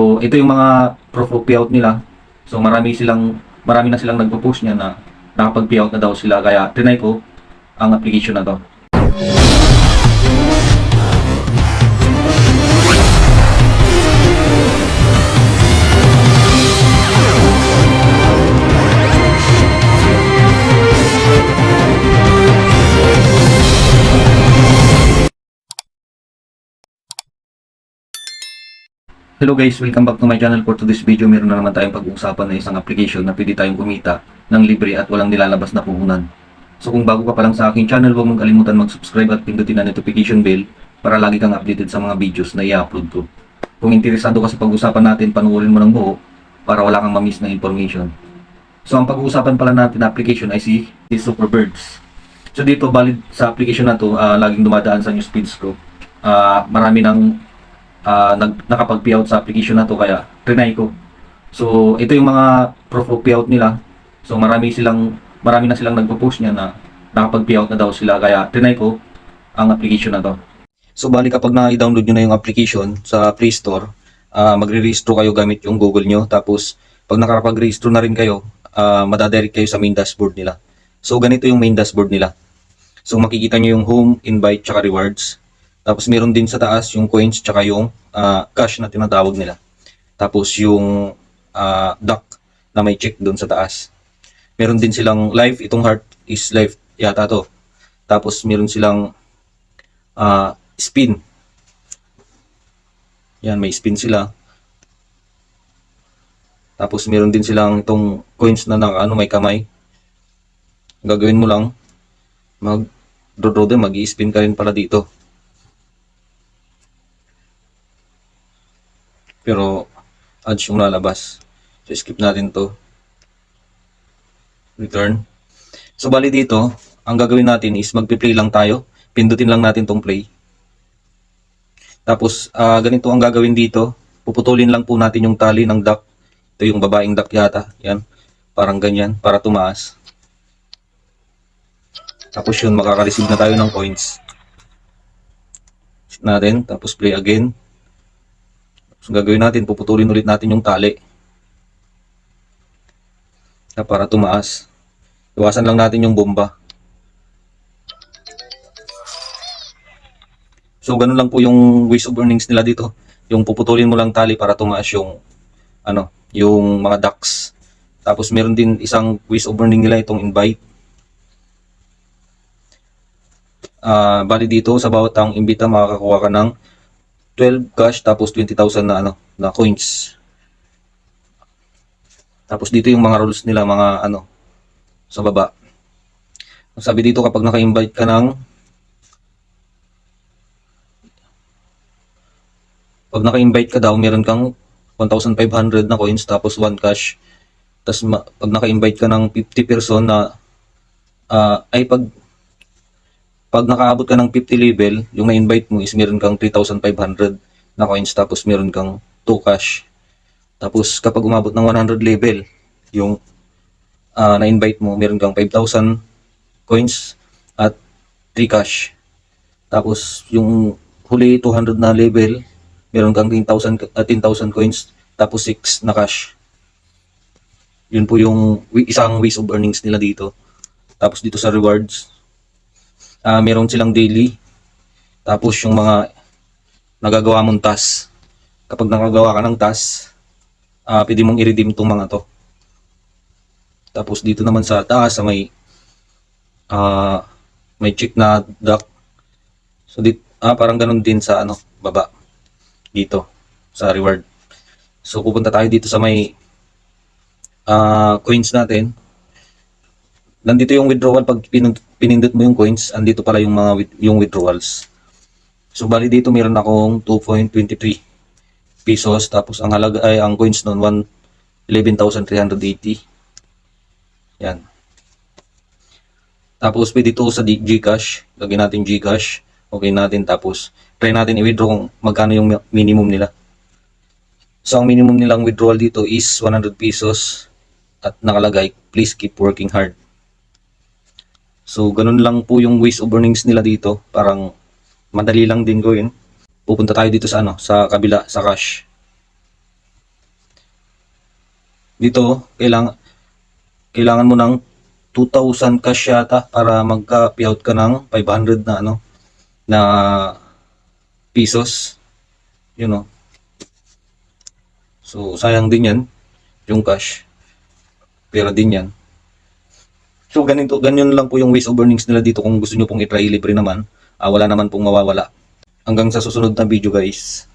So, ito yung mga proof of payout nila. So, marami na silang nagpo-post niya na nakapag-payout na daw sila. Kaya, trinay ko ang application na to. Hello guys, welcome back to my channel. For today's video, meron na naman tayong pag-uusapan na isang application na pwede tayong kumita ng libre at walang nilalabas na puhunan. So kung bago ka pa lang sa aking channel, huwag mong kalimutan mag-subscribe at pindutin ang notification bell para lagi kang updated sa mga videos na i-upload ko. Kung interesado ka sa pag-usapan natin, panuorin mo ng buo para wala kang ma-miss na information. So ang pag-uusapan pala natin na application ay si Superbirds. So dito, valid sa application na to, laging dumadaan sa news feeds ko. Marami ng nakapag-payout sa application na to, kaya trinay ko. So ito yung mga proof of payout nila. So marami na silang nagpo-post niya na nakapag-payout na daw sila, kaya trinay ko ang application na to. So bali kapag na-download nyo na yung application sa Play Store, magre-registro kayo gamit yung Google nyo. Tapos pag nakapag-registro na rin kayo, madadirect kayo sa main dashboard nila. So ganito yung main dashboard nila. So makikita nyo yung home, invite, tsaka rewards. Tapos meron din sa taas yung coins tsaka yung cash na tinatawag nila. Tapos yung duck na may check doon sa taas. Meron din silang live, itong heart is live yata to. Tapos meron silang spin. Yan, may spin sila. Tapos meron din silang itong coins na may kamay. Gagawin mo lang, mag-draw din, mag-i-spin ka rin pala dito. Pero ads yung lalabas. So skip natin to. Return. So bali dito, ang gagawin natin is magpi-play lang tayo. Pindutin lang natin tong play. Tapos ganito ang gagawin dito. Puputulin lang po natin yung tali ng duck. Ito yung babaeng duck yata. Yan. Parang ganyan para tumaas. Tapos yun, makaka-receive na tayo ng coins. Skip natin. Tapos play again. So gagawin natin, puputulin ulit natin yung tali para tumaas. Iwasan lang natin yung bomba. So ganun lang po yung ways of earnings nila dito. Yung puputulin mo lang tali para tumaas yung yung mga ducks. Tapos meron din isang ways of earning nila, itong invite. Bali dito sa bawat ang imbita makakakuha ka ng 12 cash tapos 20,000 na coins. Tapos dito yung mga rules nila, mga sa baba. Sabi dito, kapag naka-invite ka pag naka-invite ka daw, meron kang 1,500 na coins tapos 1 cash. Tapos pag naka-invite ka ng 50 person na pag nakaabot ka ng 50 level, yung na-invite mo is meron kang 3,500 na coins tapos meron kang 2 cash. Tapos kapag umabot ng 100 level, yung na-invite mo, meron kang 5,000 coins at 3 cash. Tapos yung huli 200 na level, meron kang 10,000 coins tapos 6 na cash. Yun po yung isang ways of earnings nila dito. Tapos dito sa rewards, meron silang daily. Tapos yung mga nagagawa mong task. Kapag nakagawa ka ng task, pwede mong i-redeem itong mga to. Tapos dito naman sa taas, may check na duck. So dito, parang ganun din sa baba. Dito, sa reward. So pupunta tayo dito sa may coins natin. Nandito yung withdrawal. Pag pinindot mo yung coins, andito pala yung withdrawals. So bali dito meron akong 2.23 pesos, tapos ang halaga ay ang coins noon 11,380. Yan. Tapos pwede dito sa GCash, lagyan natin GCash. Okay natin, tapos try natin i-withdraw kung magkano yung minimum nila. So ang minimum nilang withdrawal dito is 100 pesos at nakalagay, please keep working hard. So, ganun lang po yung ways of earnings nila dito. Parang madali lang din gawin. Pupunta tayo dito sa sa kabila, sa cash. Dito, kailangan mo ng 2,000 cash yata para magka-payout ka ng 500 na na pesos. Yun, oh. So, sayang din yan, yung cash. Pera din yan. So, ganyan lang po yung ways of earnings nila dito kung gusto nyo pong i-try libre naman. Wala naman pong mawawala. Hanggang sa susunod na video guys.